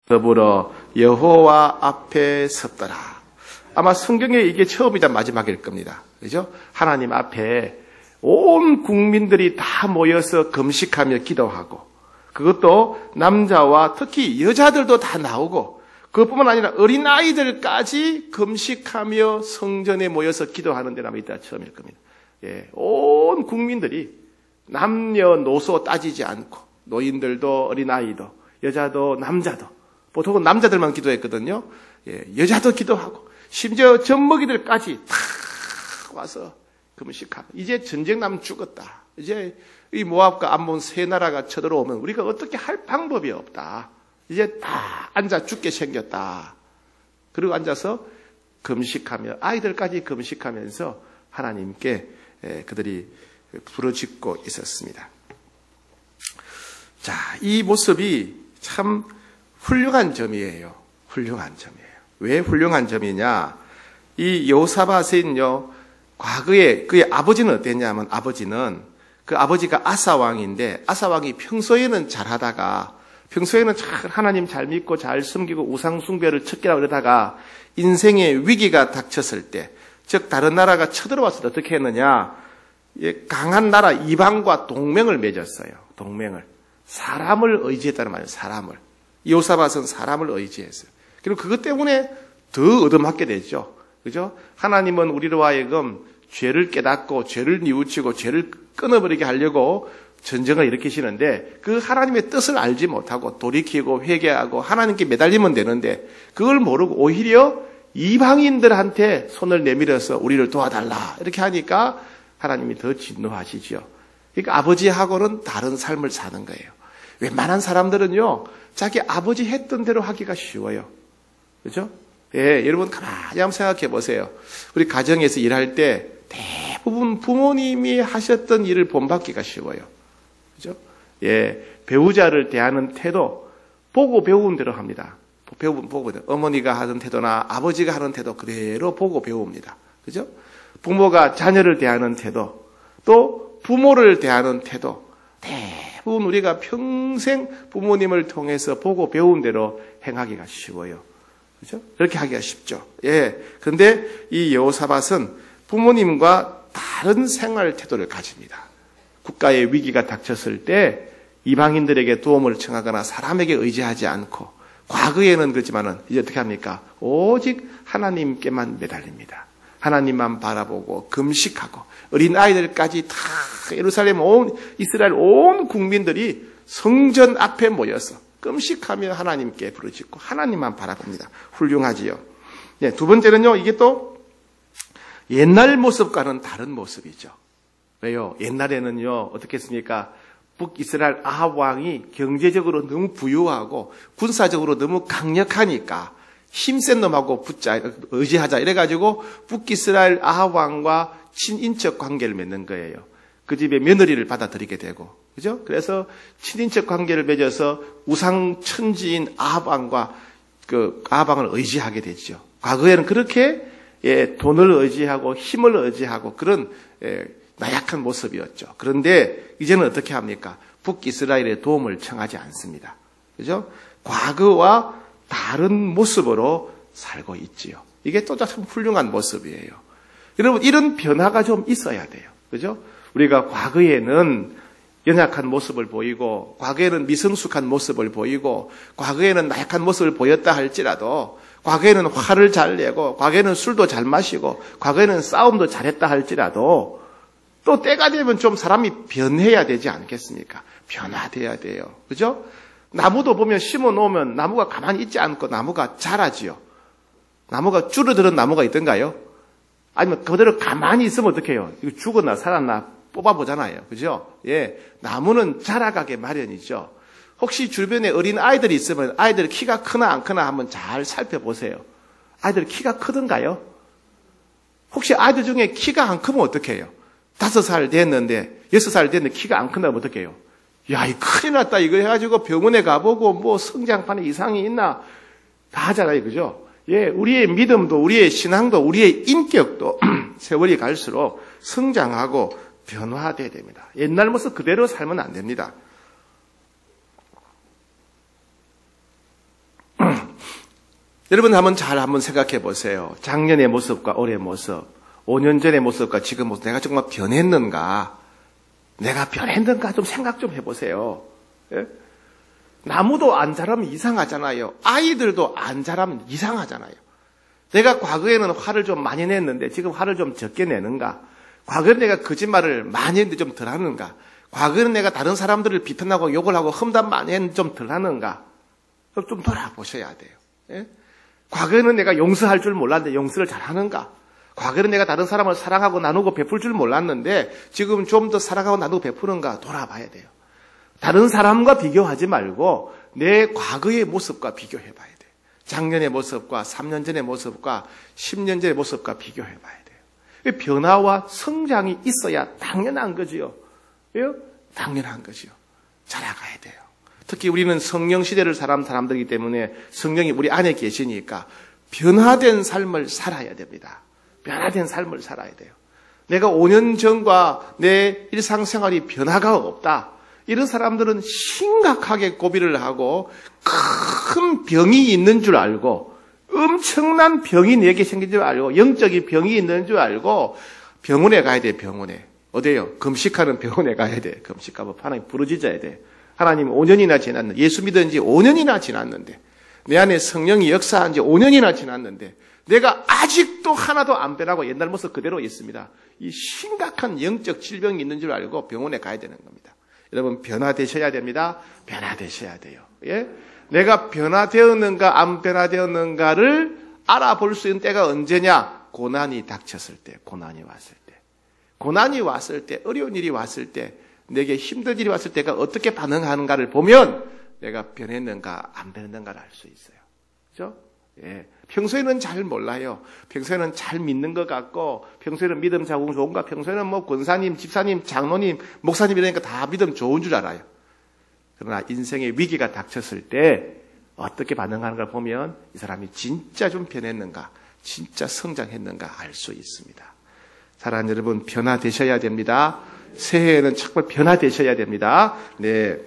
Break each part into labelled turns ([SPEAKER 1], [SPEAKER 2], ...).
[SPEAKER 1] 더불어 여호와 앞에 섰더라. 아마 성경에 이게 처음이자 마지막일 겁니다. 그죠? 하나님 앞에 온 국민들이 다 모여서 금식하며 기도하고, 그것도 남자와 특히 여자들도 다 나오고, 그것뿐만 아니라 어린아이들까지 금식하며 성전에 모여서 기도하는 데는 아마 이따 처음일 겁니다. 예, 온 국민들이 남녀노소 따지지 않고, 노인들도 어린아이도 여자도 남자도, 보통은 남자들만 기도했거든요. 예, 여자도 기도하고 심지어 젖먹이들까지 다 와서 금식하고, 이제 전쟁 나면 죽었다. 이제 이 모압과 암몬 세 나라가 쳐들어오면 우리가 어떻게 할 방법이 없다. 이제 다 앉아 죽게 생겼다. 그리고 앉아서 금식하며, 아이들까지 금식하면서 하나님께 그들이 부르짖고 있었습니다. 자, 이 모습이 참 훌륭한 점이에요. 훌륭한 점이에요. 왜 훌륭한 점이냐? 이 여호사밧은요, 과거에 그의 아버지는 어땠냐면, 그 아버지가 아사 왕인데, 아사 왕이 평소에는 잘하다가, 평소에는 하나님 잘 믿고 잘 섬기고 우상 숭배를 척결하고 그러다가 인생의 위기가 닥쳤을 때, 즉 다른 나라가 쳐들어왔을 때 어떻게 했느냐? 강한 나라 이방과 동맹을 맺었어요. 동맹을. 사람을 의지했다는 말이에요. 사람을. 여호사밧은 사람을 의지했어요. 그리고 그것 때문에 더 얻어맞게 됐죠. 그죠? 하나님은 우리로 하여금 죄를 깨닫고 죄를 뉘우치고 죄를 끊어버리게 하려고 전쟁을 일으키시는데, 그 하나님의 뜻을 알지 못하고 돌이키고 회개하고 하나님께 매달리면 되는데, 그걸 모르고 오히려 이방인들한테 손을 내밀어서 우리를 도와달라 이렇게 하니까 하나님이 더 진노하시죠. 그러니까 아버지하고는 다른 삶을 사는 거예요. 웬만한 사람들은요, 자기 아버지 했던 대로 하기가 쉬워요. 그죠? 예, 여러분 가만히 한번 생각해 보세요. 우리 가정에서 일할 때 대부분 부모님이 하셨던 일을 본받기가 쉬워요. 그죠? 예, 배우자를 대하는 태도 보고 배운 대로 합니다. 보고 어머니가 하던 태도나 아버지가 하는 태도 그대로 보고 배웁니다. 그죠? 부모가 자녀를 대하는 태도, 또 부모를 대하는 태도, 대부분 우리가 평생 부모님을 통해서 보고 배운 대로 행하기가 쉬워요. 그죠? 그렇게 하기가 쉽죠. 예. 그런데 이 여호사밧은 부모님과 다른 생활 태도를 가집니다. 국가의 위기가 닥쳤을 때 이방인들에게 도움을 청하거나 사람에게 의지하지 않고, 과거에는 그렇지만은 이제 어떻게 합니까? 오직 하나님께만 매달립니다. 하나님만 바라보고 금식하고, 어린 아이들까지 다 예루살렘 온 이스라엘 온 국민들이 성전 앞에 모여서 금식하며 하나님께 부르짖고 하나님만 바라봅니다. 훌륭하지요. 네, 두 번째는요, 이게 또 옛날 모습과는 다른 모습이죠. 왜요? 옛날에는요, 어떻게 했습니까? 북이스라엘 아합 왕이 경제적으로 너무 부유하고 군사적으로 너무 강력하니까 힘센 놈하고 의지하자 이래가지고 북이스라엘 아합 왕과 친인척 관계를 맺는 거예요. 그 집에 며느리를 받아들이게 되고, 그죠? 그래서 친인척 관계를 맺어서 우상 천지인 아합 왕과 그 아합 왕을 의지하게 되죠. 과거에는 그렇게 돈을 의지하고 힘을 의지하고 그런 나약한 모습이었죠. 그런데 이제는 어떻게 합니까? 북이스라엘의 도움을 청하지 않습니다. 그죠? 과거와 다른 모습으로 살고 있지요. 이게 또 참 훌륭한 모습이에요. 여러분, 이런 변화가 좀 있어야 돼요. 그죠? 우리가 과거에는 연약한 모습을 보이고, 과거에는 미성숙한 모습을 보이고, 과거에는 나약한 모습을 보였다 할지라도, 과거에는 화를 잘 내고, 과거에는 술도 잘 마시고, 과거에는 싸움도 잘했다 할지라도, 또 때가 되면 좀 사람이 변해야 되지 않겠습니까? 변화돼야 돼요. 그죠? 나무도 보면 심어 놓으면 나무가 가만히 있지 않고 나무가 자라지요. 나무가 줄어드는 나무가 있던가요? 아니면 그대로 가만히 있으면 어떻게 해요? 이거 죽었나 살았나 뽑아보잖아요. 그죠? 예. 나무는 자라가게 마련이죠. 혹시 주변에 어린 아이들이 있으면 아이들 키가 크나 안 크나 한번 잘 살펴보세요. 아이들 키가 크던가요? 혹시 아이들 중에 키가 안 크면 어떻게 해요? 5살 됐는데, 6살 됐는데 키가 안 큰다면 어떻게 해요? 야, 이 큰일 났다. 이거 해가지고 병원에 가보고 뭐 성장판에 이상이 있나 다 하잖아요. 그죠? 예, 우리의 믿음도, 우리의 신앙도, 우리의 인격도 세월이 갈수록 성장하고 변화돼야 됩니다. 옛날 모습 그대로 살면 안 됩니다. 여러분 한번 생각해 보세요. 작년의 모습과 올해의 모습, 5년 전의 모습과 지금 모습, 내가 정말 변했는가? 내가 변했는가? 좀 생각 좀 해보세요. 예? 나무도 안 자라면 이상하잖아요. 아이들도 안 자라면 이상하잖아요. 내가 과거에는 화를 좀 많이 냈는데 지금 화를 좀 적게 내는가? 과거에는 내가 거짓말을 많이 했는데 좀 덜 하는가? 과거에는 내가 다른 사람들을 비판하고 욕을 하고 험담 많이 했는데 좀 덜 하는가? 좀 돌아보셔야 돼요. 예? 과거에는 내가 용서할 줄 몰랐는데 용서를 잘 하는가? 과거에는 내가 다른 사람을 사랑하고 나누고 베풀 줄 몰랐는데 지금 좀 더 사랑하고 나누고 베푸는가 돌아봐야 돼요. 다른 사람과 비교하지 말고 내 과거의 모습과 비교해 봐야 돼요. 작년의 모습과 3년 전의 모습과 10년 전의 모습과 비교해 봐야 돼요. 변화와 성장이 있어야 당연한 거지요. 왜요? 당연한 거지요. 자라가야 돼요. 특히 우리는 성령 시대를 살아온 사람들이기 때문에 성령이 우리 안에 계시니까 변화된 삶을 살아야 됩니다. 변화된 삶을 살아야 돼요. 내가 5년 전과 내 일상생활이 변화가 없다. 이런 사람들은 심각하게 고비를 하고 큰 병이 있는 줄 알고 엄청난 병이 내게 생긴 줄 알고 영적인 병이 있는 줄 알고 병원에 가야 돼. 병원에. 어디요? 금식하는 병원에 가야 돼. 금식하면 하나님 부르짖어야 돼. 하나님 5년이나 지났는데 예수 믿은 지 5년이나 지났는데 내 안에 성령이 역사한 지 5년이나 지났는데 내가 아직도 하나도 안 변하고 옛날 모습 그대로 있습니다. 이 심각한 영적 질병이 있는 줄 알고 병원에 가야 되는 겁니다. 여러분 변화되셔야 됩니다. 변화되셔야 돼요. 예? 내가 변화되었는가 안 변화되었는가를 알아볼 수 있는 때가 언제냐? 고난이 닥쳤을 때, 고난이 왔을 때. 고난이 왔을 때, 어려운 일이 왔을 때, 내게 힘든 일이 왔을 때가 어떻게 반응하는가를 보면 내가 변했는가 안 변했는가를 알 수 있어요. 그렇죠? 예. 평소에는 잘 몰라요. 평소에는 잘 믿는 것 같고, 평소에는 믿음 자국 좋은가, 평소에는 뭐 권사님, 집사님, 장로님, 목사님 이러니까 다 믿음 좋은 줄 알아요. 그러나 인생의 위기가 닥쳤을 때 어떻게 반응하는가를 보면 이 사람이 진짜 좀 변했는가, 진짜 성장했는가 알 수 있습니다. 사랑하는 여러분, 변화되셔야 됩니다. 새해에는 정말 변화되셔야 됩니다. 네.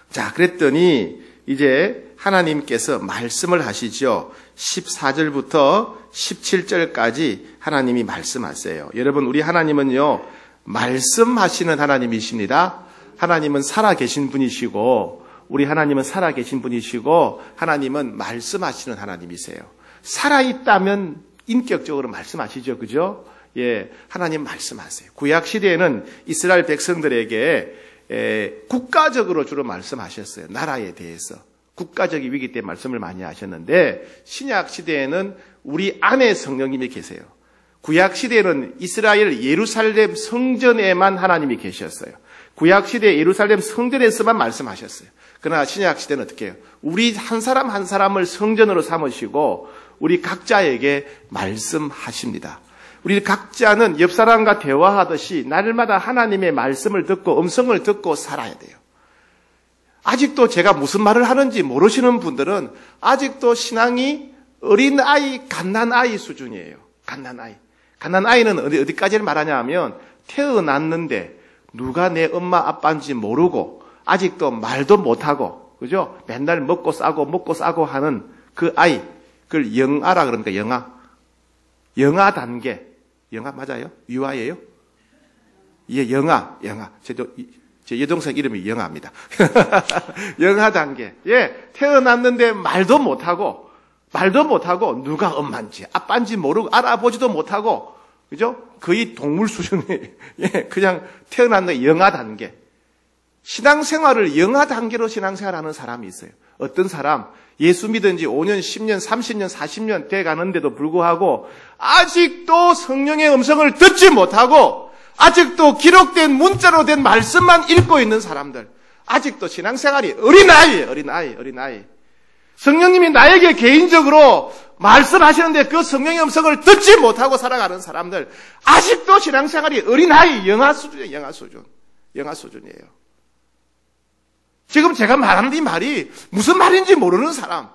[SPEAKER 1] 자, 그랬더니 이제 하나님께서 말씀을 하시죠. 14절부터 17절까지 하나님이 말씀하세요. 여러분, 우리 하나님은요, 말씀하시는 하나님이십니다. 하나님은 살아계신 분이시고, 우리 하나님은 살아계신 분이시고, 하나님은 말씀하시는 하나님이세요. 살아있다면 인격적으로 말씀하시죠. 그죠? 예, 하나님 말씀하세요. 구약 시대에는 이스라엘 백성들에게 국가적으로 주로 말씀하셨어요. 나라에 대해서. 국가적인 위기 때 말씀을 많이 하셨는데 신약 시대에는 우리 안에 성령님이 계세요. 구약 시대에는 이스라엘 예루살렘 성전에만 하나님이 계셨어요. 구약 시대 예루살렘 성전에서만 말씀하셨어요. 그러나 신약 시대는 어떻게 해요? 우리 한 사람 한 사람을 성전으로 삼으시고 우리 각자에게 말씀하십니다. 우리 각자는 옆 사람과 대화하듯이 날마다 하나님의 말씀을 듣고 음성을 듣고 살아야 돼요. 아직도 제가 무슨 말을 하는지 모르시는 분들은 아직도 신앙이 어린아이, 갓난아이 수준이에요. 갓난아이. 갓난아이는 어디까지를 말하냐 하면 태어났는데 누가 내 엄마 아빠인지 모르고 아직도 말도 못하고, 그죠? 맨날 먹고 싸고 하는 그 아이. 그걸 영아라 그럽니까? 영아. 영아 단계. 영아 맞아요? 유아예요? 예, 영아. 제 여동생 이름이 영아입니다. 영아 단계. 예, 태어났는데 말도 못하고 누가 엄마인지 아빠인지 모르고 알아보지도 못하고, 그죠? 거의 동물 수준의, 예, 그냥 태어났는데 영아 단계. 신앙생활을 영아 단계로 신앙생활하는 사람이 있어요. 어떤 사람, 예수 믿은 지 5년, 10년, 30년, 40년 돼 가는데도 불구하고 아직도 성령의 음성을 듣지 못하고 아직도 기록된 문자로 된 말씀만 읽고 있는 사람들. 아직도 신앙생활이 어린아이. 성령님이 나에게 개인적으로 말씀하시는데 그 성령의 음성을 듣지 못하고 살아가는 사람들. 아직도 신앙생활이 어린아이, 영아 수준이에요. 영아 수준이에요. 지금 제가 말하는 이 말이 무슨 말인지 모르는 사람.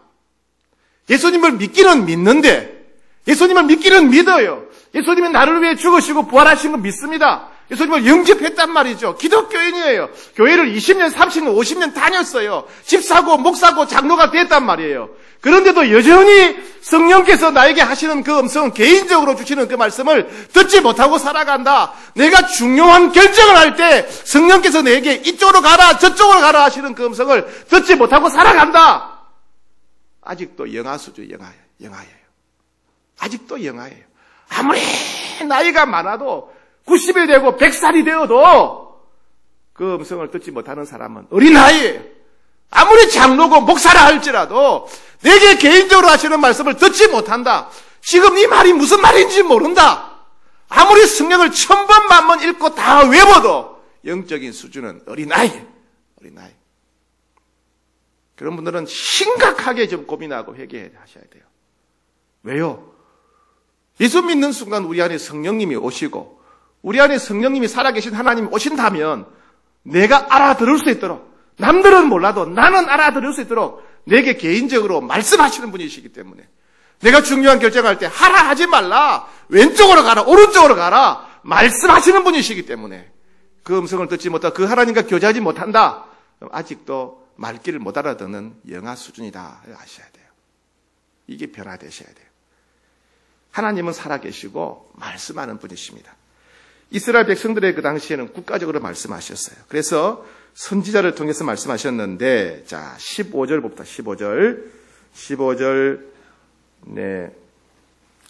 [SPEAKER 1] 예수님을 믿기는 믿는데, 예수님을 믿기는 믿어요. 예수님이 나를 위해 죽으시고 부활하신 거 믿습니다. 예수님을 영접했단 말이죠. 기독교인이에요. 교회를 20년, 30년, 50년 다녔어요. 집사고, 목사고, 장로가 됐단 말이에요. 그런데도 여전히 성령께서 나에게 하시는 그 음성은 개인적으로 주시는 그 말씀을 듣지 못하고 살아간다. 내가 중요한 결정을 할 때 성령께서 내게 이쪽으로 가라, 저쪽으로 가라 하시는 그 음성을 듣지 못하고 살아간다. 아직도 영아수준 영아예요. 아직도 영아예요. 아무리 나이가 많아도 90이 되고 100살이 되어도 그 음성을 듣지 못하는 사람은 어린아이예요. 아무리 장로고 목사라 할지라도 내게 개인적으로 하시는 말씀을 듣지 못한다. 지금 이 말이 무슨 말인지 모른다. 아무리 성경을 1000번 만번 읽고 다 외워도 영적인 수준은 어린아이예요. 어린아이. 그런 분들은 심각하게 좀 고민하고 회개하셔야 돼요. 왜요? 예수 믿는 순간 우리 안에 성령님이 오시고 우리 안에 성령님이 살아계신 하나님이 오신다면 내가 알아들을 수 있도록, 남들은 몰라도 나는 알아들을 수 있도록 내게 개인적으로 말씀하시는 분이시기 때문에 내가 중요한 결정할 때 하라 하지 말라, 왼쪽으로 가라, 오른쪽으로 가라 말씀하시는 분이시기 때문에 그 음성을 듣지 못하고 그 하나님과 교제하지 못한다. 그럼 아직도 말귀를 못 알아듣는 영아 수준이다 아셔야 돼요. 이게 변화되셔야 돼요. 하나님은 살아계시고 말씀하는 분이십니다. 이스라엘 백성들의 그 당시에는 국가적으로 말씀하셨어요. 그래서 선지자를 통해서 말씀하셨는데, 자, 15절부터 15절,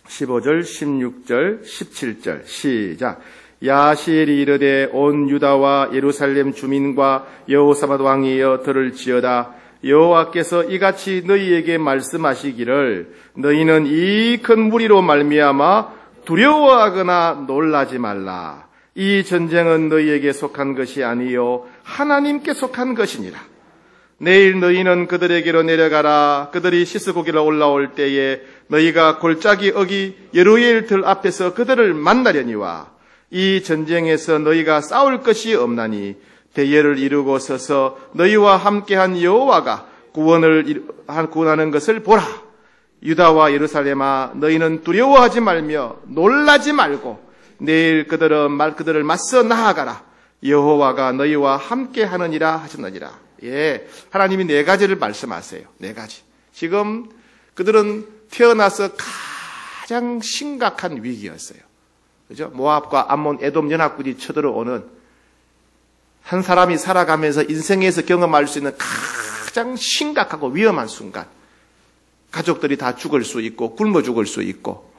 [SPEAKER 1] 16절, 17절, 시작. 야시엘이 이르되 온 유다와 예루살렘 주민과 여호사밧 왕이여 들을지어다. 여호와께서 이같이 너희에게 말씀하시기를 너희는 이 큰 무리로 말미암아 두려워하거나 놀라지 말라. 이 전쟁은 너희에게 속한 것이 아니요 하나님께 속한 것이니라. 내일 너희는 그들에게로 내려가라. 그들이 시스고기로 올라올 때에 너희가 골짜기 어기 예루엘 들 앞에서 그들을 만나려니와 이 전쟁에서 너희가 싸울 것이 없나니 대예를 이루고 서서 너희와 함께한 여호와가 구원하는 것을 보라. 유다와 예루살렘아 너희는 두려워하지 말며 놀라지 말고 내일 그들을 맞서 나아가라. 여호와가 너희와 함께하느니라 하셨느니라. 예, 하나님이 4가지를 말씀하세요. 4가지. 지금 그들은 태어나서 가장 심각한 위기였어요. 그죠? 모압과 암몬, 에돔 연합군이 쳐들어오는 한 사람이 살아가면서 인생에서 경험할 수 있는 가장 심각하고 위험한 순간. 가족들이 다 죽을 수 있고 굶어 죽을 수 있고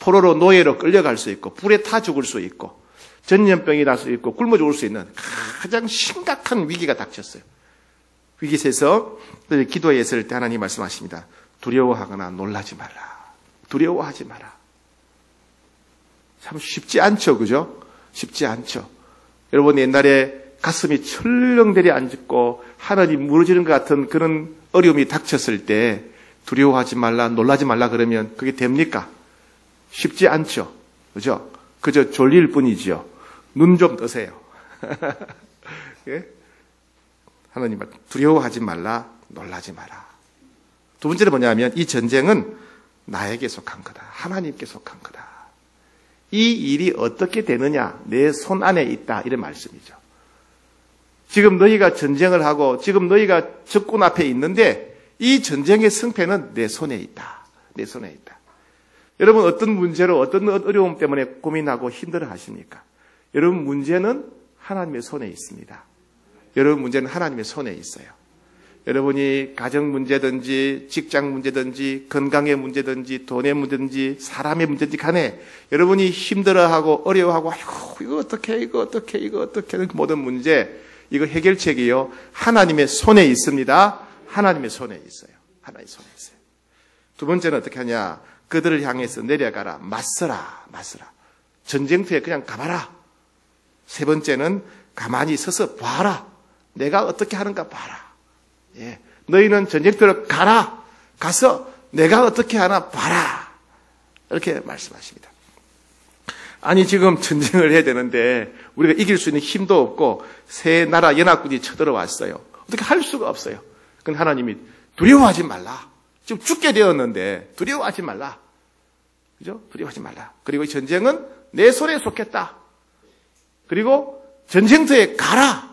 [SPEAKER 1] 포로로 노예로 끌려갈 수 있고 불에 타 죽을 수 있고 전염병이 날 수 있고 굶어 죽을 수 있는 가장 심각한 위기가 닥쳤어요. 위기에서 기도했을 때 하나님 말씀하십니다. 두려워하거나 놀라지 말라. 두려워하지 마라. 참 쉽지 않죠, 그죠? 쉽지 않죠. 여러분 옛날에 가슴이 철렁대리 앉고 하늘이 무너지는 것 같은 그런 어려움이 닥쳤을 때 두려워하지 말라, 놀라지 말라 그러면 그게 됩니까? 쉽지 않죠. 그죠? 그저 졸릴 뿐이지요. 눈 좀 뜨세요. 예? 하나님 말 두려워하지 말라, 놀라지 마라. 두 번째는 뭐냐면 이 전쟁은 나에게 속한 거다. 하나님께 속한 거다. 이 일이 어떻게 되느냐? 내 손 안에 있다. 이런 말씀이죠. 지금 너희가 전쟁을 하고 지금 너희가 적군 앞에 있는데 이 전쟁의 승패는 내 손에 있다. 내 손에 있다. 여러분 어떤 문제로 어떤 어려움 때문에 고민하고 힘들어 하십니까? 여러분 문제는 하나님의 손에 있습니다. 여러분 문제는 하나님의 손에 있어요. 여러분이 가정 문제든지 직장 문제든지 건강의 문제든지 돈의 문제든지 사람의 문제든지 간에 여러분이 힘들어하고 어려워하고 아이고 이거 어떻게 하는 모든 문제 이거 해결책이요. 하나님의 손에 있습니다. 하나님의 손에 있어요. 하나님의 손에 있어요. 두 번째는 어떻게 하냐? 그들을 향해서 내려가라. 맞서라. 전쟁터에 그냥 가봐라. 세 번째는 가만히 서서 봐라. 내가 어떻게 하는가 봐라. 예. 너희는 전쟁터로 가라. 가서 내가 어떻게 하나 봐라. 이렇게 말씀하십니다. 아니 지금 전쟁을 해야 되는데 우리가 이길 수 있는 힘도 없고 세 나라 연합군이 쳐들어왔어요. 어떻게 할 수가 없어요. 그건 하나님이 두려워하지 말라. 지금 죽게 되었는데 두려워하지 말라. 그죠? 두려워하지 말라. 그리고 이 전쟁은 내 손에 속했다. 그리고 전쟁터에 가라.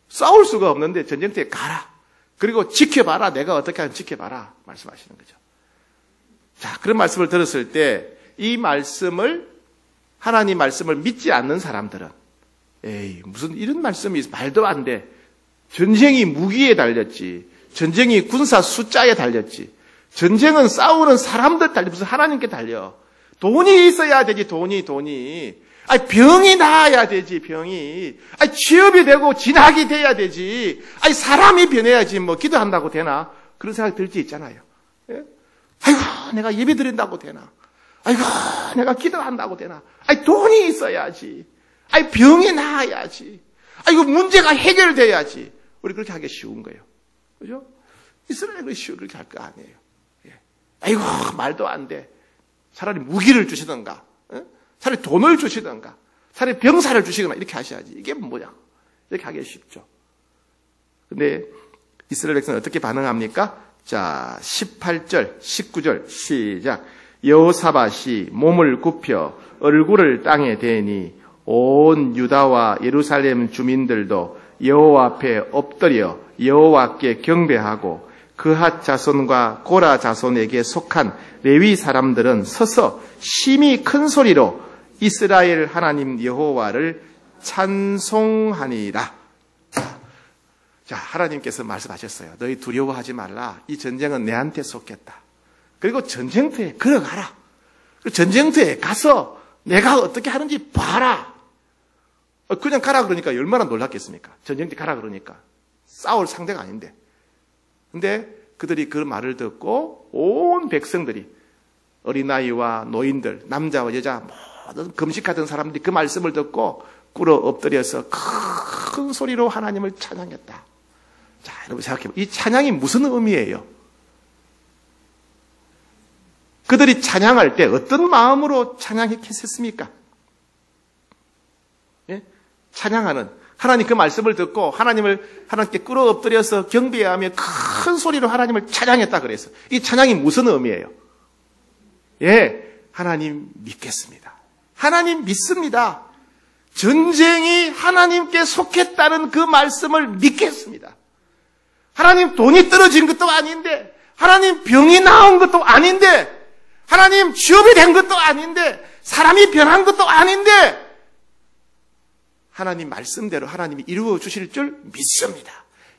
[SPEAKER 1] 싸울 수가 없는데 전쟁터에 가라. 그리고 지켜봐라. 내가 어떻게 하는지 지켜봐라. 말씀하시는 거죠. 자, 그런 말씀을 들었을 때 이 말씀을, 하나님 말씀을 믿지 않는 사람들은 에이, 무슨 이런 말씀이 말도 안 돼. 전쟁이 무기에 달렸지. 전쟁이 군사 숫자에 달렸지. 전쟁은 싸우는 사람들 달려. 무슨 하나님께 달려. 돈이 있어야 되지, 돈이. 아니, 병이 나아야 되지, 병이. 아니, 취업이 되고 진학이 돼야 되지. 아니, 사람이 변해야지, 뭐, 기도한다고 되나? 그런 생각이 들 수 있잖아요. 예? 아이고, 내가 예배 드린다고 되나? 아이고, 내가 기도한다고 되나? 아니, 돈이 있어야지. 아니, 병이 나아야지. 아이고, 문제가 해결돼야지. 우리 그렇게 하기 쉬운 거예요. 그죠? 이스라엘은 그렇게 할 거 아니에요. 예. 아이고, 말도 안 돼. 차라리 무기를 주시던가, 차라리 돈을 주시던가, 차라리 병사를 주시거나 이렇게 하셔야지. 이게 뭐야? 이렇게 하기 쉽죠. 근데 이스라엘 백성은 어떻게 반응합니까? 자, 18절, 19절 시작. 여호사밧이 몸을 굽혀 얼굴을 땅에 대니 온 유다와 예루살렘 주민들도 여호와 앞에 엎드려 여호와께 경배하고 그핫 자손과 고라 자손에게 속한 레위 사람들은 서서 심히 큰 소리로 이스라엘 하나님 여호와를 찬송하니라. 자, 하나님께서 말씀하셨어요. 너희 두려워하지 말라. 이 전쟁은 내한테 속겠다. 그리고 전쟁터에 걸어가라. 전쟁터에 가서 내가 어떻게 하는지 봐라. 그냥 가라 그러니까 얼마나 놀랐겠습니까? 전쟁터에 가라 그러니까. 싸울 상대가 아닌데. 근데 그들이 그 말을 듣고 온 백성들이 어린아이와 노인들, 남자와 여자 모든 금식하던 사람들이 그 말씀을 듣고 꿇어 엎드려서 큰 소리로 하나님을 찬양했다. 자, 여러분 생각해보세요. 이 찬양이 무슨 의미예요? 그들이 찬양할 때 어떤 마음으로 찬양했습니까? 예? 찬양하는 하나님 그 말씀을 듣고 하나님께 꿇어 엎드려서 경배하며 큰 소리로 하나님을 찬양했다 그래서 이 찬양이 무슨 의미예요? 예, 하나님 믿겠습니다. 하나님 믿습니다. 전쟁이 하나님께 속했다는 그 말씀을 믿겠습니다. 하나님 돈이 떨어진 것도 아닌데, 하나님 병이 나온 것도 아닌데, 하나님 취업이 된 것도 아닌데, 사람이 변한 것도 아닌데, 하나님 말씀대로 하나님이 이루어 주실 줄 믿습니다.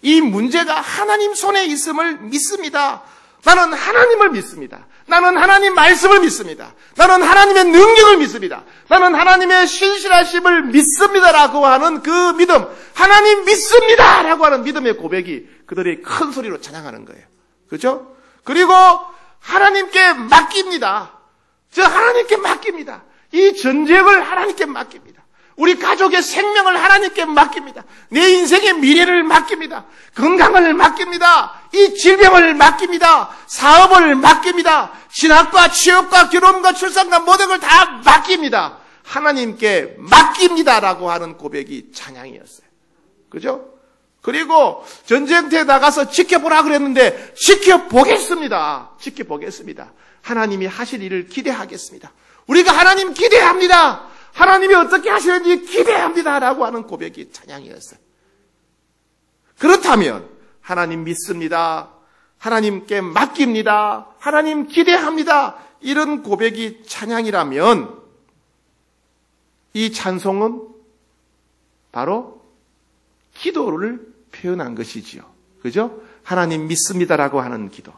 [SPEAKER 1] 이 문제가 하나님 손에 있음을 믿습니다. 나는 하나님을 믿습니다. 나는 하나님 말씀을 믿습니다. 나는 하나님의 능력을 믿습니다. 나는 하나님의 신실하심을 믿습니다라고 하는 그 믿음, 하나님 믿습니다라고 하는 믿음의 고백이 그들이 큰 소리로 찬양하는 거예요. 그렇죠? 그리고 하나님께 맡깁니다. 저 하나님께 맡깁니다. 이 전쟁을 하나님께 맡깁니다. 우리 가족의 생명을 하나님께 맡깁니다. 내 인생의 미래를 맡깁니다. 건강을 맡깁니다. 이 질병을 맡깁니다. 사업을 맡깁니다. 진학과 취업과 결혼과 출산과 모든 걸 다 맡깁니다. 하나님께 맡깁니다라고 하는 고백이 찬양이었어요. 그죠? 그리고 전쟁터에 나가서 지켜보라 그랬는데 지켜보겠습니다. 지켜보겠습니다. 하나님이 하실 일을 기대하겠습니다. 우리가 하나님 기대합니다. 하나님이 어떻게 하시는지 기대합니다라고 하는 고백이 찬양이었어요. 그렇다면 하나님 믿습니다. 하나님께 맡깁니다. 하나님 기대합니다. 이런 고백이 찬양이라면 이 찬송은 바로 기도를 표현한 것이지요. 그죠? 하나님 믿습니다라고 하는 기도.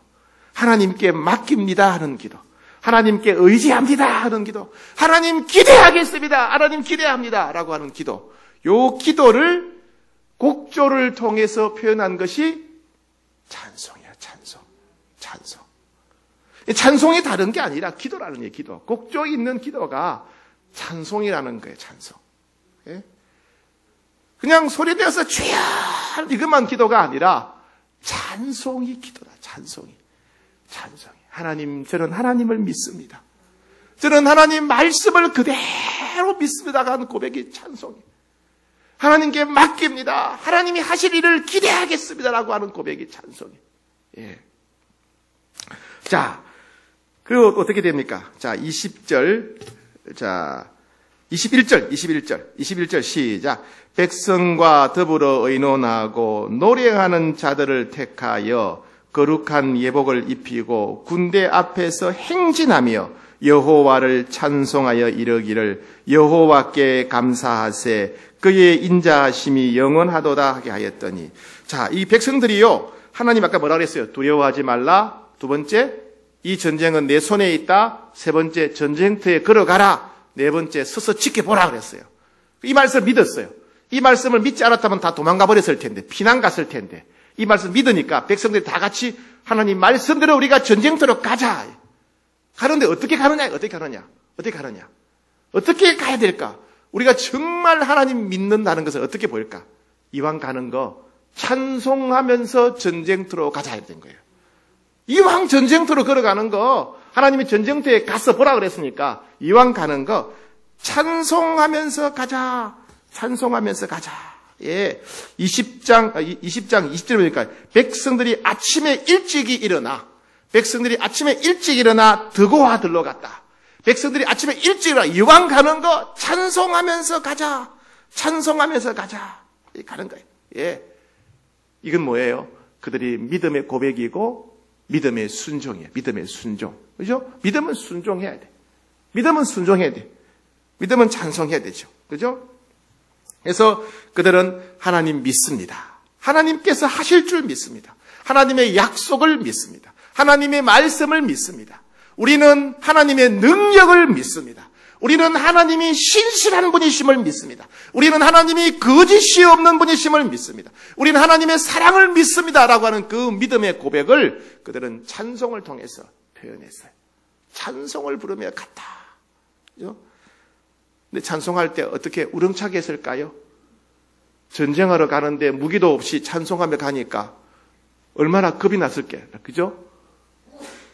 [SPEAKER 1] 하나님께 맡깁니다 하는 기도. 하나님께 의지합니다 하는 기도. 하나님 기대하겠습니다. 하나님 기대합니다 라고 하는 기도. 요 기도를 곡조를 통해서 표현한 것이 찬송이야. 찬송. 찬송이 다른 게 아니라 기도라는 게 기도. 곡조 있는 기도가 찬송이라는 거예요. 찬송. 예? 그냥 소리 내어서 주여 이것만 기도가 아니라 찬송이 기도다. 찬송이. 하나님, 저는 하나님을 믿습니다. 저는 하나님 말씀을 그대로 믿습니다가 하는 고백이 찬송이. 하나님께 맡깁니다. 하나님이 하실 일을 기대하겠습니다라고 하는 고백이 찬송이. 예. 자, 그리고 어떻게 됩니까? 자, 20절. 자, 21절 시작. 백성과 더불어 의논하고 노래하는 자들을 택하여 거룩한 예복을 입히고 군대 앞에서 행진하며 여호와를 찬송하여 이르기를 여호와께 감사하세 그의 인자하심이 영원하도다 하게 하였더니. 자, 이 백성들이요, 하나님 아까 뭐라 그랬어요? 두려워하지 말라. 두 번째, 이 전쟁은 내 손에 있다. 세 번째, 전쟁터에 걸어가라. 네 번째, 서서 지켜보라 그랬어요. 이 말씀을 믿었어요. 이 말씀을 믿지 않았다면 다 도망가 버렸을 텐데, 피난 갔을 텐데, 이 말씀 믿으니까 백성들이 다 같이 하나님 말씀대로 우리가 전쟁터로 가자. 가는데 어떻게 가느냐? 어떻게 가야 될까? 우리가 정말 하나님 믿는다는 것을 어떻게 보일까? 이왕 가는 거 찬송하면서 전쟁터로 가자 된 거예요. 이왕 전쟁터로 걸어가는 거, 하나님이 전쟁터에 가서 보라 그랬으니까 이왕 가는 거 찬송하면서 가자. 예. 20장 20절 보니까 백성들이 아침에 일찍 일어나 드고와 들러갔다. 백성들이 아침에 일찍 일어나 이왕 가는 거 찬송하면서 가자. 가는 거예요. 예. 이건 뭐예요? 그들이 믿음의 고백이고 믿음의 순종이에요. 믿음의 순종. 그죠? 믿음은 순종해야 돼. 믿음은 찬송해야 되죠. 그죠? 그래서 그들은 하나님 믿습니다. 하나님께서 하실 줄 믿습니다. 하나님의 약속을 믿습니다. 하나님의 말씀을 믿습니다. 우리는 하나님의 능력을 믿습니다. 우리는 하나님이 신실한 분이심을 믿습니다. 우리는 하나님이 거짓이 없는 분이심을 믿습니다. 우리는 하나님의 사랑을 믿습니다라고 하는 그 믿음의 고백을 그들은 찬송을 통해서 표현했어요. 찬송을 부르며 갔다. 그죠? 근데 찬송할 때 어떻게 우렁차게 했을까요? 전쟁하러 가는데 무기도 없이 찬송하며 가니까 얼마나 겁이 났을게. 그죠?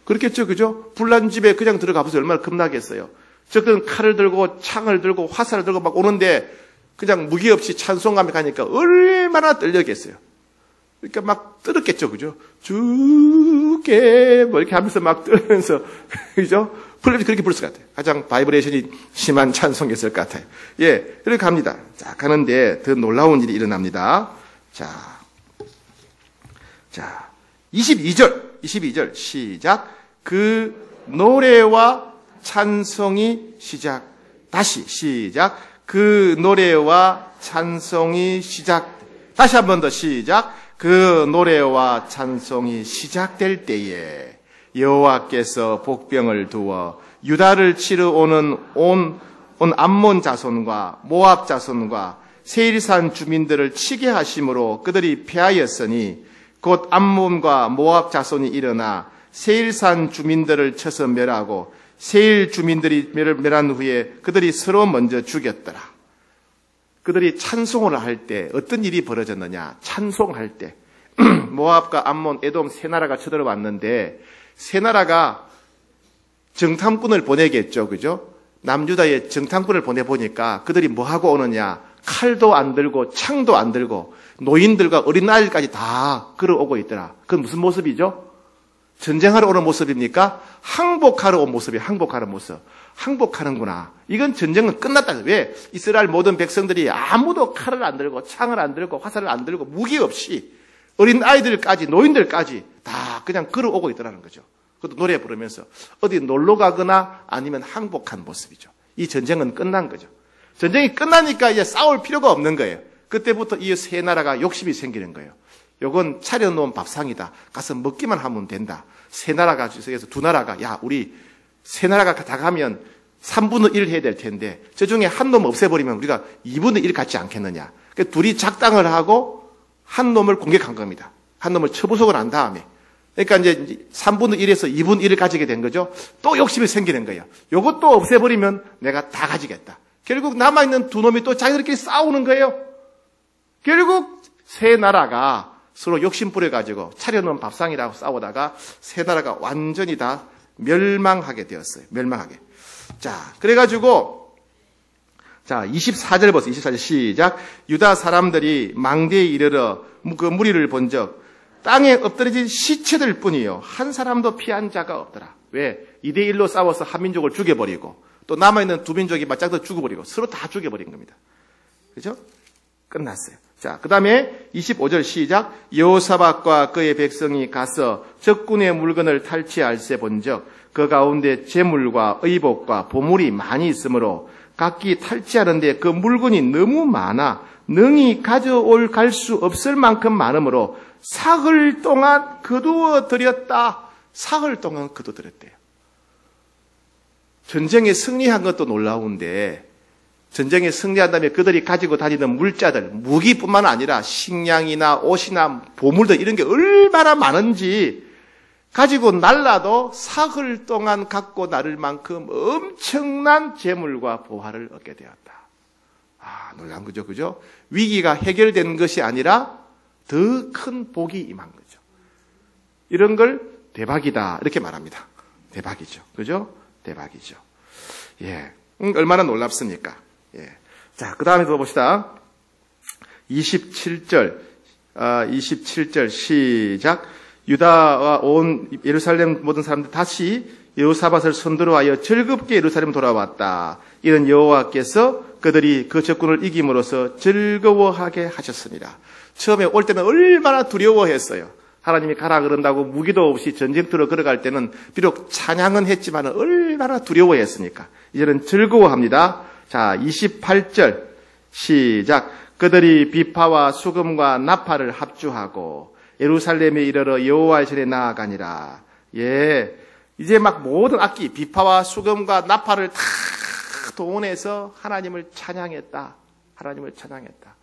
[SPEAKER 1] 그렇겠죠. 그죠? 불난 집에 그냥 들어가 보세요. 얼마나 겁나겠어요. 적들은 칼을 들고 창을 들고 화살을 들고 막 오는데 그냥 무기 없이 찬송하며 가니까 얼마나 떨렸겠어요. 그러니까 막 떨었겠죠. 그죠? 주께 뭐 이렇게 하면서 막 떨면서 그죠? 그렇게 부르실 것 같아요. 가장 바이브레이션이 심한 찬송이었을 것 같아요. 예, 이렇게 갑니다. 자, 가는데 더 놀라운 일이 일어납니다. 자, 22절 시작. 그 노래와 찬송이 시작. 다시 시작. 그 노래와 찬송이 시작. 다시 한 번 더 시작. 그 노래와 찬송이 시작될 때에 여호와께서 복병을 두어 유다를 치러 오는 온 암몬 자손과 모압 자손과 세일산 주민들을 치게 하심으로 그들이 패하였으니 곧 암몬과 모압 자손이 일어나 세일산 주민들을 쳐서 멸하고 세일 주민들이 멸한 후에 그들이 서로 먼저 죽였더라. 그들이 찬송을 할 때 어떤 일이 벌어졌느냐? 찬송할 때 모압과 암몬, 에돔 세 나라가 쳐들어왔는데 세 나라가 정탐꾼을 보내겠죠. 그죠? 남유다에 정탐꾼을 보내보니까 그들이 뭐 하고 오느냐? 칼도 안 들고 창도 안 들고 노인들과 어린아이들까지 다 걸어오고 있더라. 그건 무슨 모습이죠? 전쟁하러 오는 모습입니까? 항복하러 온 모습이에요. 항복하는 모습. 항복하는구나. 이건 전쟁은 끝났다. 왜? 이스라엘 모든 백성들이 아무도 칼을 안 들고 창을 안 들고 화살을 안 들고 무기 없이 어린 아이들까지 노인들까지 다 그냥 걸어오고 있더라는 거죠. 그것도 노래 부르면서 어디 놀러 가거나 아니면 항복한 모습이죠. 이 전쟁은 끝난 거죠. 전쟁이 끝나니까 이제 싸울 필요가 없는 거예요. 그때부터 이 세 나라가 욕심이 생기는 거예요. 요건 차려놓은 밥상이다. 가서 먹기만 하면 된다. 세 나라가 중에서 두 나라가 야 우리 세 나라가 다 가면 3분의 1 해야 될 텐데 저 중에 한 놈 없애버리면 우리가 2분의 1 갖지 않겠느냐. 그러니까 둘이 작당을 하고 한 놈을 공격한 겁니다. 한 놈을 처부속을 한 다음에. 그러니까 이제 3분의 1에서 2분의 1을 가지게 된 거죠. 또 욕심이 생기는 거예요. 요것도 없애버리면 내가 다 가지겠다. 결국 남아있는 두 놈이 또 자기들끼리 싸우는 거예요. 결국 세 나라가 서로 욕심 부려가지고 차려놓은 밥상이라고 싸우다가 세 나라가 완전히 다 멸망하게 되었어요. 멸망하게. 자, 그래가지고, 자, 24절 보세요. 24절 시작. 유다 사람들이 망대에 이르러 그 무리를 본 적 땅에 엎드러진 시체들 뿐이요. 한 사람도 피한 자가 없더라. 왜? 2대1로 싸워서 한 민족을 죽여버리고 또 남아있는 두 민족이 맞짱도 죽어버리고 서로 다 죽여버린 겁니다. 그죠? 끝났어요. 자, 그 다음에 25절 시작. 여호사밧과 그의 백성이 가서 적군의 물건을 탈취할세 본즉 그 가운데 재물과 의복과 보물이 많이 있으므로 각기 탈취하는데 그 물건이 너무 많아 능히 갈 수 없을 만큼 많으므로 사흘 동안 거두어 들였다. 사흘 동안 거두어 들였대요. 전쟁에 승리한 것도 놀라운데 전쟁에 승리한 다음에 그들이 가지고 다니는 물자들, 무기뿐만 아니라 식량이나 옷이나 보물들 이런 게 얼마나 많은지 가지고 날라도 사흘 동안 갖고 나를 만큼 엄청난 재물과 보화를 얻게 되었다. 아, 놀라운 거죠. 그죠? 위기가 해결된 것이 아니라 더 큰 복이 임한 거죠. 이런 걸 대박이다. 이렇게 말합니다. 대박이죠. 그죠? 대박이죠. 예. 얼마나 놀랍습니까? 예. 자, 그 다음에 더 봅시다. 27절 시작. 유다와 온 예루살렘 모든 사람들 다시 여호사밧을 손들어하여 즐겁게 예루살렘 돌아왔다. 이런 여호와께서 그들이 그 적군을 이김으로써 즐거워하게 하셨습니다. 처음에 올 때는 얼마나 두려워했어요. 하나님이 가라 그런다고 무기도 없이 전쟁터로 걸어갈 때는 비록 찬양은 했지만 얼마나 두려워했습니까? 이제는 즐거워합니다. 자, 28절 시작. 그들이 비파와 수금과 나팔을 합주하고 예루살렘에 이르러 여호와의 전에 나아가니라. 예, 이제 막 모든 악기, 비파와 수금과 나팔을 다 동원해서 하나님을 찬양했다. 하나님을 찬양했다.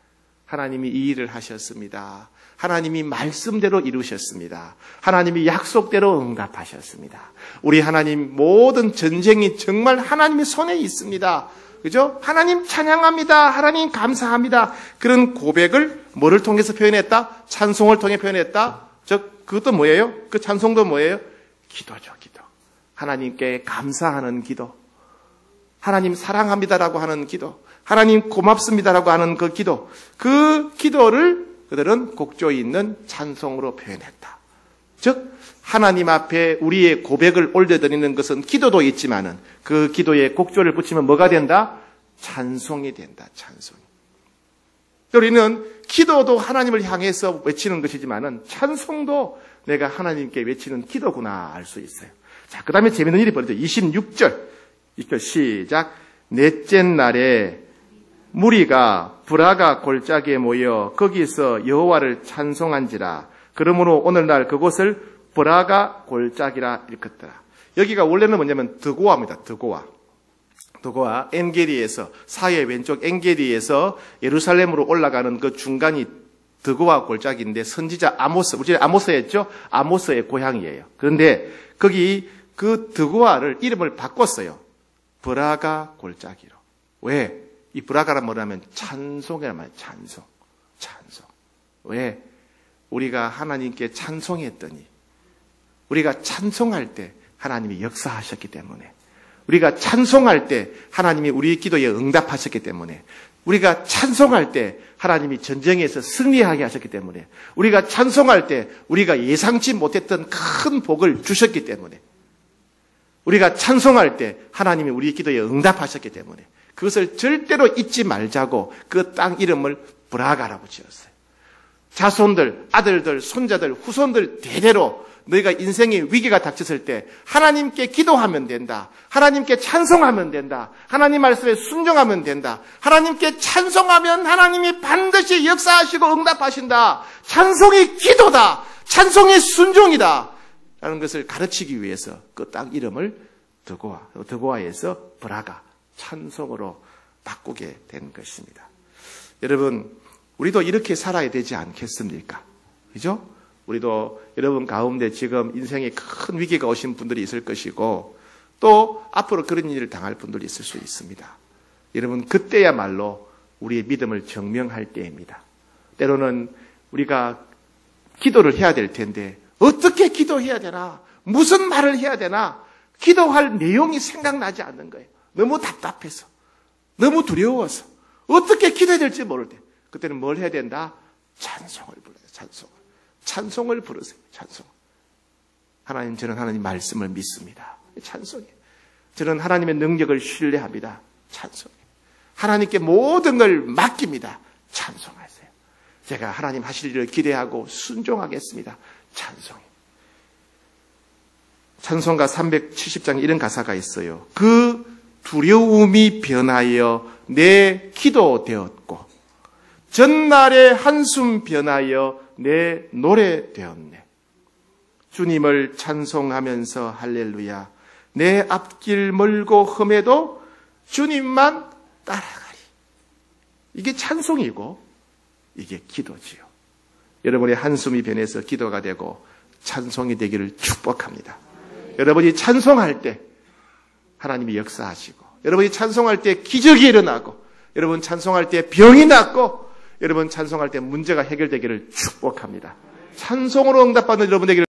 [SPEAKER 1] 하나님이 이 일을 하셨습니다. 하나님이 말씀대로 이루셨습니다. 하나님이 약속대로 응답하셨습니다. 우리 하나님 모든 전쟁이 정말 하나님의 손에 있습니다. 그죠? 하나님 찬양합니다. 하나님 감사합니다. 그런 고백을 뭐를 통해서 표현했다? 찬송을 통해 표현했다? 그것도 뭐예요? 그 찬송도 뭐예요? 기도죠, 기도. 하나님께 감사하는 기도. 하나님 사랑합니다라고 하는 기도. 하나님 고맙습니다라고 하는 그 기도. 그 기도를 그들은 곡조에 있는 찬송으로 표현했다. 즉 하나님 앞에 우리의 고백을 올려드리는 것은 기도도 있지만은 그 기도에 곡조를 붙이면 뭐가 된다? 찬송이 된다. 찬송이. 우리는 기도도 하나님을 향해서 외치는 것이지만은 찬송도 내가 하나님께 외치는 기도구나 알 수 있어요. 자, 그 다음에 재밌는 일이 벌어져요. 26절 시작. 넷째 날에 무리가 브라가 골짜기에 모여 거기서 여호와를 찬송한지라. 그러므로 오늘날 그곳을 브라가 골짜기라 일컫더라. 여기가 원래는 뭐냐면 드고아입니다. 드고아 엔게리에서 사해 왼쪽 엔게리에서 예루살렘으로 올라가는 그 중간이 드고아 골짜기인데 선지자 아모스, 우리 아모스였죠? 아모스의 고향이에요. 그런데 거기 그 드고아를 이름을 바꿨어요. 브라가 골짜기로. 왜? 이 브라가란 뭐냐면 찬송이란 말이에요. 찬송. 왜? 우리가 하나님께 찬송했더니 우리가 찬송할 때 하나님이 역사하셨기 때문에 우리가 찬송할 때 하나님이 우리의 기도에 응답하셨기 때문에 우리가 찬송할 때 하나님이 전쟁에서 승리하게 하셨기 때문에 우리가 찬송할 때 우리가 예상치 못했던 큰 복을 주셨기 때문에 우리가 찬송할 때 하나님이 우리의 기도에 응답하셨기 때문에 그것을 절대로 잊지 말자고 그 땅 이름을 브라가라고 지었어요. 자손들, 아들들, 손자들, 후손들 대대로 너희가 인생의 위기가 닥쳤을 때 하나님께 기도하면 된다. 하나님께 찬송하면 된다. 하나님 말씀에 순종하면 된다. 하나님께 찬송하면 하나님이 반드시 역사하시고 응답하신다. 찬송이 기도다. 찬송이 순종이다. 라는 것을 가르치기 위해서 그 땅 이름을 드고아에서 브라가, 찬송으로 바꾸게 된 것입니다. 여러분, 우리도 이렇게 살아야 되지 않겠습니까? 그죠? 우리도 여러분 가운데 지금 인생에 큰 위기가 오신 분들이 있을 것이고 또 앞으로 그런 일을 당할 분들이 있을 수 있습니다. 여러분, 그때야말로 우리의 믿음을 증명할 때입니다. 때로는 우리가 기도를 해야 될 텐데 어떻게 기도해야 되나? 무슨 말을 해야 되나? 기도할 내용이 생각나지 않는 거예요. 너무 답답해서, 너무 두려워서 어떻게 기도해야 될지 모를 때 그때는 뭘 해야 된다? 찬송을 불러요. 찬송을 부르세요. 찬송. 하나님, 저는 하나님 말씀을 믿습니다. 찬송이에요. 저는 하나님의 능력을 신뢰합니다. 찬송. 하나님께 모든 걸 맡깁니다. 찬송하세요. 제가 하나님 하실 일을 기대하고 순종하겠습니다. 찬송해. 찬송가 370장에 이런 가사가 있어요. 그 두려움이 변하여 내 기도 되었고 전날의 한숨 변하여 내 노래 되었네. 주님을 찬송하면서 할렐루야. 내 앞길 멀고 험해도 주님만 따라가리. 이게 찬송이고 이게 기도지요. 여러분의 한숨이 변해서 기도가 되고 찬송이 되기를 축복합니다. 여러분이 찬송할 때 하나님이 역사하시고, 여러분이 찬송할 때 기적이 일어나고, 여러분 찬송할 때 병이 낫고, 여러분 찬송할 때 문제가 해결되기를 축복합니다. 찬송으로 응답받는 여러분 되기를